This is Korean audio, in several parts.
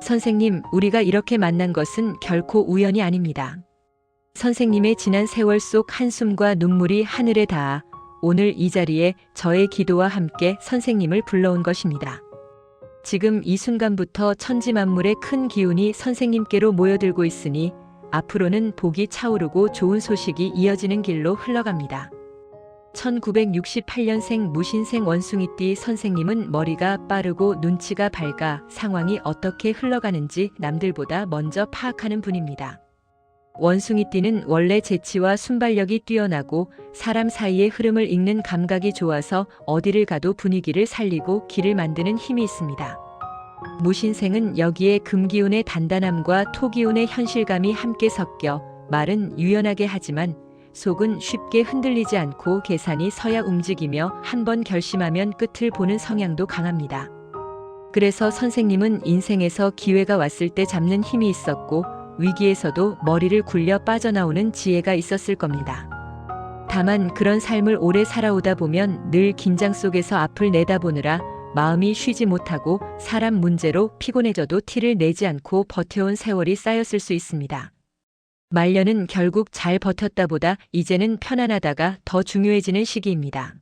선생님, 우리가 이렇게 만난 것은 결코 우연이 아닙니다. 선생님의 지난 세월 속 한숨과 눈물이 하늘에 닿아 오늘 이 자리에 저의 기도와 함께 선생님을 불러온 것입니다. 지금 이 순간부터 천지 만물의 큰 기운이 선생님께로 모여들고 있으니 앞으로는 복이 차오르고 좋은 소식이 이어지는 길로 흘러갑니다. 1968년생 무신생 원숭이띠 선생님은 머리가 빠르고 눈치가 밝아 상황이 어떻게 흘러가는지 남들보다 먼저 파악하는 분입니다. 원숭이띠는 원래 재치와 순발력이 뛰어나고 사람 사이의 흐름을 읽는 감각이 좋아서 어디를 가도 분위기를 살리고 길을 만드는 힘이 있습니다. 무신생은 여기에 금기운의 단단함과 토기운의 현실감이 함께 섞여 말은 유연하게 하지만 속은 쉽게 흔들리지 않고 계산이 서야 움직이며 한번 결심하면 끝을 보는 성향도 강합니다. 그래서 선생님은 인생에서 기회가 왔을 때 잡는 힘이 있었고 위기에서도 머리를 굴려 빠져나오는 지혜가 있었을 겁니다. 다만 그런 삶을 오래 살아오다 보면 늘 긴장 속에서 앞을 내다보느라 마음이 쉬지 못하고 사람 문제로 피곤해져도 티를 내지 않고 버텨온 세월이 쌓였을 수 있습니다. 말년은 결국 잘 버텼다보다 이제는 편안하다가 더 중요해지는 시기입니다.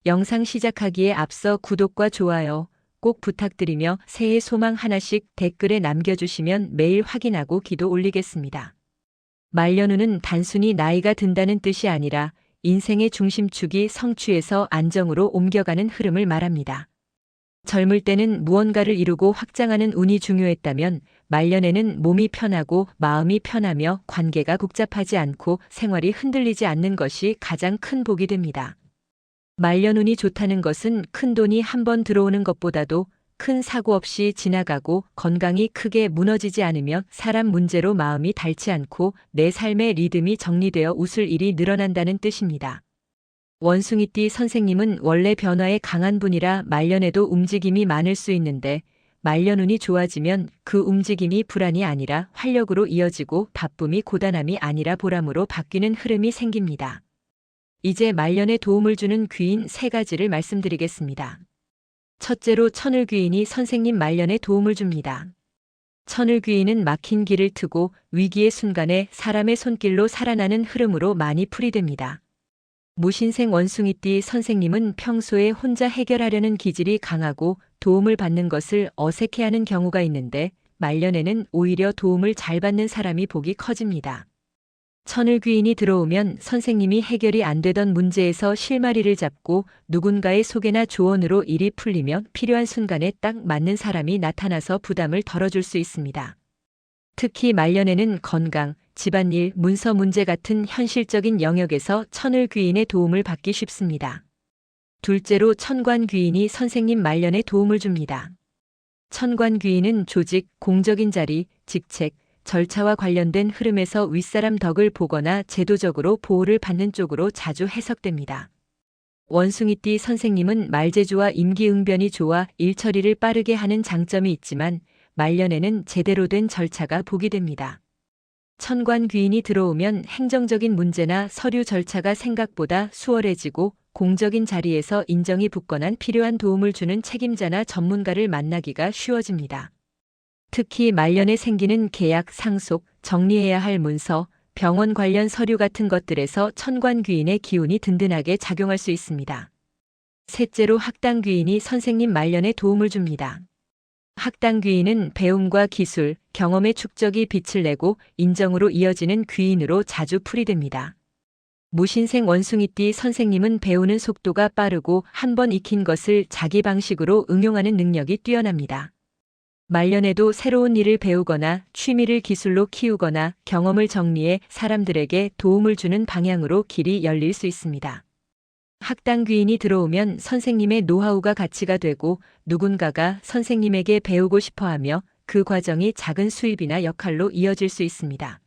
영상 시작하기에 앞서 구독과 좋아요 꼭 부탁드리며 새해 소망 하나씩 댓글에 남겨주시면 매일 확인하고 기도 올리겠습니다. 말년운은 단순히 나이가 든다는 뜻이 아니라 인생의 중심축이 성취에서 안정으로 옮겨가는 흐름을 말합니다. 젊을 때는 무언가를 이루고 확장하는 운이 중요했다면 말년에는 몸이 편하고 마음이 편하며 관계가 복잡하지 않고 생활이 흔들리지 않는 것이 가장 큰 복이 됩니다. 말년운이 좋다는 것은 큰 돈이 한번 들어오는 것보다도 큰 사고 없이 지나가고 건강이 크게 무너지지 않으며 사람 문제로 마음이 닳지 않고 내 삶의 리듬이 정리되어 웃을 일이 늘어난다는 뜻입니다. 원숭이띠 선생님은 원래 변화에 강한 분이라 말년에도 움직임이 많을 수 있는데 말년운이 좋아지면 그 움직임이 불안이 아니라 활력으로 이어지고 바쁨이 고단함이 아니라 보람으로 바뀌는 흐름이 생깁니다. 이제 말년에 도움을 주는 귀인 3가지를 말씀드리겠습니다. 첫째로 천을귀인이 선생님 말년에 도움을 줍니다. 천을귀인은 막힌 길을 트고 위기의 순간에 사람의 손길로 살아나는 흐름으로 많이 풀이됩니다. 무신생 원숭이띠 선생님은 평소에 혼자 해결하려는 기질이 강하고 도움을 받는 것을 어색해하는 경우가 있는데 말년에는 오히려 도움을 잘 받는 사람이 복이 커집니다. 천을귀인이 들어오면 선생님이 해결이 안 되던 문제에서 실마리를 잡고 누군가의 소개나 조언으로 일이 풀리며 필요한 순간에 딱 맞는 사람이 나타나서 부담을 덜어줄 수 있습니다. 특히 말년에는 건강, 집안일, 문서 문제 같은 현실적인 영역에서 천을귀인의 도움을 받기 쉽습니다. 둘째로 천관귀인이 선생님 말년에 도움을 줍니다. 천관귀인은 조직, 공적인 자리, 직책, 절차와 관련된 흐름에서 윗사람 덕을 보거나 제도적으로 보호를 받는 쪽으로 자주 해석됩니다. 원숭이띠 선생님은 말재주와 임기응변이 좋아 일처리를 빠르게 하는 장점이 있지만 말년에는 제대로 된 절차가 복이 됩니다. 천관귀인이 들어오면 행정적인 문제나 서류 절차가 생각보다 수월해지고 공적인 자리에서 인정이 붙거나 필요한 도움을 주는 책임자나 전문가를 만나기가 쉬워집니다. 특히 말년에 생기는 계약, 상속, 정리해야 할 문서, 병원 관련 서류 같은 것들에서 천관귀인의 기운이 든든하게 작용할 수 있습니다. 셋째로 학당귀인이 선생님 말년에 도움을 줍니다. 학당귀인은 배움과 기술, 경험의 축적이 빛을 내고 인정으로 이어지는 귀인으로 자주 풀이됩니다. 무신생 원숭이띠 선생님은 배우는 속도가 빠르고 한번 익힌 것을 자기 방식으로 응용하는 능력이 뛰어납니다. 말년에도 새로운 일을 배우거나 취미를 기술로 키우거나 경험을 정리해 사람들에게 도움을 주는 방향으로 길이 열릴 수 있습니다. 학당귀인이 들어오면 선생님의 노하우가 가치가 되고 누군가가 선생님에게 배우고 싶어하며 그 과정이 작은 수입이나 역할로 이어질 수 있습니다.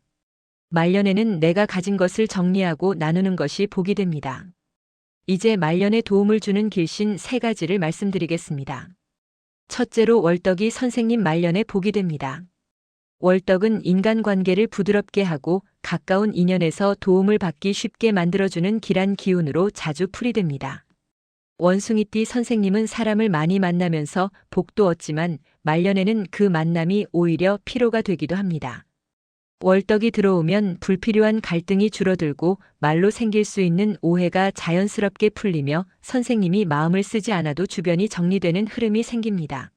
말년에는 내가 가진 것을 정리하고 나누는 것이 복이 됩니다. 이제 말년에 도움을 주는 길신 3가지를 말씀드리겠습니다. 첫째로 월덕이 선생님 말년에 복이 됩니다. 월덕은 인간관계를 부드럽게 하고 가까운 인연에서 도움을 받기 쉽게 만들어주는 길한 기운으로 자주 풀이됩니다. 원숭이띠 선생님은 사람을 많이 만나면서 복도 얻지만 말년에는 그 만남이 오히려 피로가 되기도 합니다. 월덕이 들어오면 불필요한 갈등이 줄어들고 말로 생길 수 있는 오해가 자연스럽게 풀리며 선생님이 마음을 쓰지 않아도 주변이 정리되는 흐름이 생깁니다.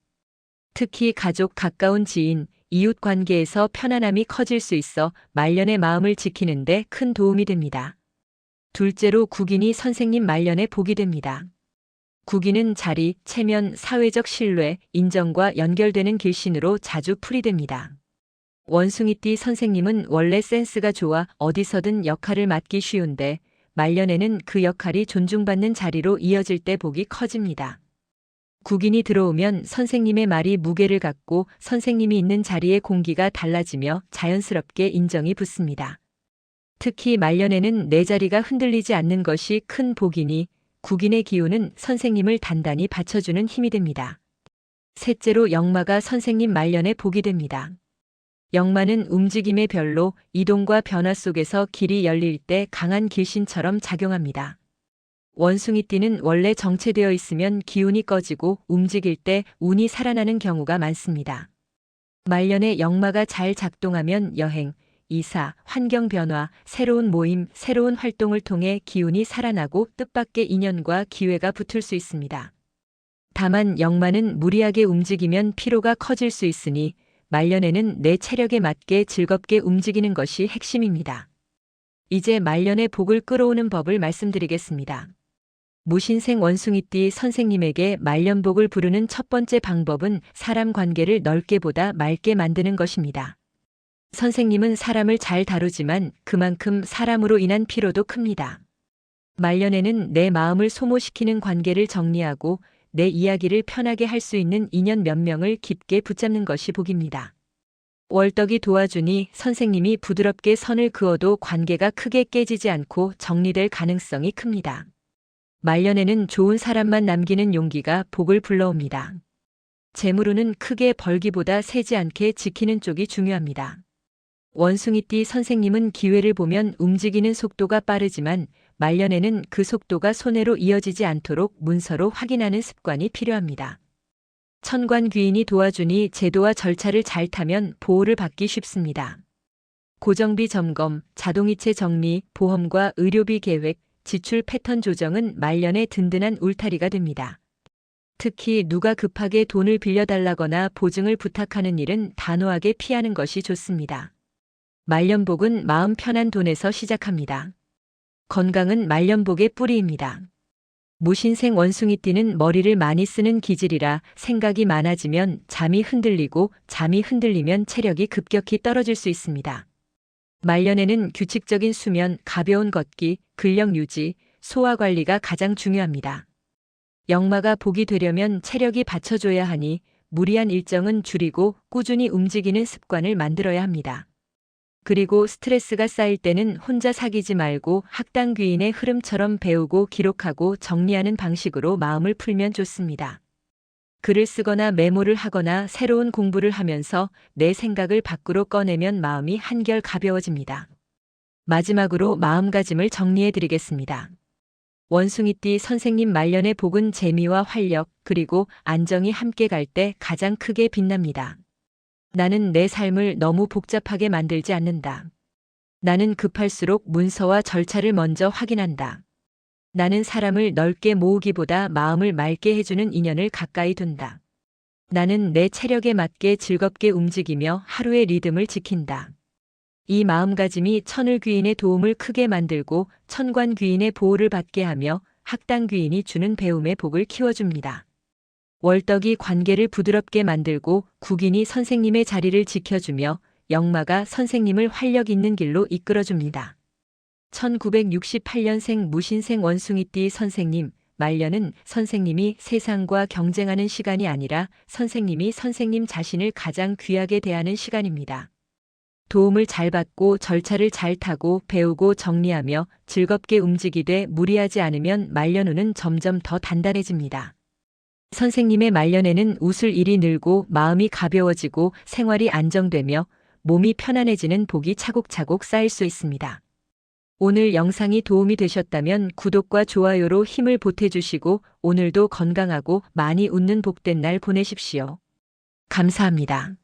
특히 가족, 가까운 지인, 이웃 관계에서 편안함이 커질 수 있어 말년의 마음을 지키는 데 큰 도움이 됩니다. 둘째로 국인이 선생님 말년에 복이 됩니다. 국인은 자리, 체면, 사회적 신뢰, 인정과 연결되는 길신으로 자주 풀이됩니다. 원숭이띠 선생님은 원래 센스가 좋아 어디서든 역할을 맡기 쉬운데 말년에는 그 역할이 존중받는 자리로 이어질 때 복이 커집니다. 국인이 들어오면 선생님의 말이 무게를 갖고 선생님이 있는 자리의 공기가 달라지며 자연스럽게 인정이 붙습니다. 특히 말년에는 내 자리가 흔들리지 않는 것이 큰 복이니 국인의 기운은 선생님을 단단히 받쳐주는 힘이 됩니다. 셋째로 역마가 선생님 말년에 복이 됩니다. 역마는 움직임의 별로 이동과 변화 속에서 길이 열릴 때 강한 길신처럼 작용합니다. 원숭이띠는 원래 정체되어 있으면 기운이 꺼지고 움직일 때 운이 살아나는 경우가 많습니다. 말년에 역마가 잘 작동하면 여행, 이사, 환경 변화, 새로운 모임, 새로운 활동을 통해 기운이 살아나고 뜻밖의 인연과 기회가 붙을 수 있습니다. 다만 역마는 무리하게 움직이면 피로가 커질 수 있으니 말년에는 내 체력에 맞게 즐겁게 움직이는 것이 핵심입니다. 이제 말년의 복을 끌어오는 법을 말씀드리겠습니다. 무신생 원숭이띠 선생님에게 말년복을 부르는 첫 번째 방법은 사람 관계를 넓게 보다 맑게 만드는 것입니다. 선생님은 사람을 잘 다루지만 그만큼 사람으로 인한 피로도 큽니다. 말년에는 내 마음을 소모시키는 관계를 정리하고 내 이야기를 편하게 할 수 있는 인연 몇 명을 깊게 붙잡는 것이 복입니다. 월덕이 도와주니 선생님이 부드럽게 선을 그어도 관계가 크게 깨지지 않고 정리될 가능성이 큽니다. 말년에는 좋은 사람만 남기는 용기가 복을 불러옵니다. 재물운은 크게 벌기보다 세지 않게 지키는 쪽이 중요합니다. 원숭이띠 선생님은 기회를 보면 움직이는 속도가 빠르지만 말년에는 그 속도가 손해로 이어지지 않도록 문서로 확인하는 습관이 필요합니다. 천관귀인이 도와주니 제도와 절차를 잘 타면 보호를 받기 쉽습니다. 고정비 점검, 자동이체 정리, 보험과 의료비 계획, 지출 패턴 조정은 말년에 든든한 울타리가 됩니다. 특히 누가 급하게 돈을 빌려달라거나 보증을 부탁하는 일은 단호하게 피하는 것이 좋습니다. 말년복은 마음 편한 돈에서 시작합니다. 건강은 말년복의 뿌리입니다. 무신생 원숭이띠는 머리를 많이 쓰는 기질이라 생각이 많아지면 잠이 흔들리고 잠이 흔들리면 체력이 급격히 떨어질 수 있습니다. 말년에는 규칙적인 수면, 가벼운 걷기, 근력 유지, 소화 관리가 가장 중요합니다. 역마가 복이 되려면 체력이 받쳐줘야 하니 무리한 일정은 줄이고 꾸준히 움직이는 습관을 만들어야 합니다. 그리고 스트레스가 쌓일 때는 혼자 사귀지 말고 학당귀인의 흐름처럼 배우고 기록하고 정리하는 방식으로 마음을 풀면 좋습니다. 글을 쓰거나 메모를 하거나 새로운 공부를 하면서 내 생각을 밖으로 꺼내면 마음이 한결 가벼워집니다. 마지막으로 마음가짐을 정리해 드리겠습니다. 원숭이띠 선생님 말년의 복은 재미와 활력 그리고 안정이 함께 갈 때 가장 크게 빛납니다. 나는 내 삶을 너무 복잡하게 만들지 않는다. 나는 급할수록 문서와 절차를 먼저 확인한다. 나는 사람을 넓게 모으기보다 마음을 맑게 해주는 인연을 가까이 둔다. 나는 내 체력에 맞게 즐겁게 움직이며 하루의 리듬을 지킨다. 이 마음가짐이 천을귀인의 도움을 크게 만들고 천관귀인의 보호를 받게 하며 학당귀인이 주는 배움의 복을 키워줍니다. 월덕이 관계를 부드럽게 만들고 국인이 선생님의 자리를 지켜주며 역마가 선생님을 활력 있는 길로 이끌어줍니다. 1968년생 무신생 원숭이띠 선생님, 말년은 선생님이 세상과 경쟁하는 시간이 아니라 선생님이 선생님 자신을 가장 귀하게 대하는 시간입니다. 도움을 잘 받고 절차를 잘 타고 배우고 정리하며 즐겁게 움직이되 무리하지 않으면 말년운은 점점 더 단단해집니다. 선생님의 말년에는 웃을 일이 늘고 마음이 가벼워지고 생활이 안정되며 몸이 편안해지는 복이 차곡차곡 쌓일 수 있습니다. 오늘 영상이 도움이 되셨다면 구독과 좋아요로 힘을 보태주시고 오늘도 건강하고 많이 웃는 복된 날 보내십시오. 감사합니다.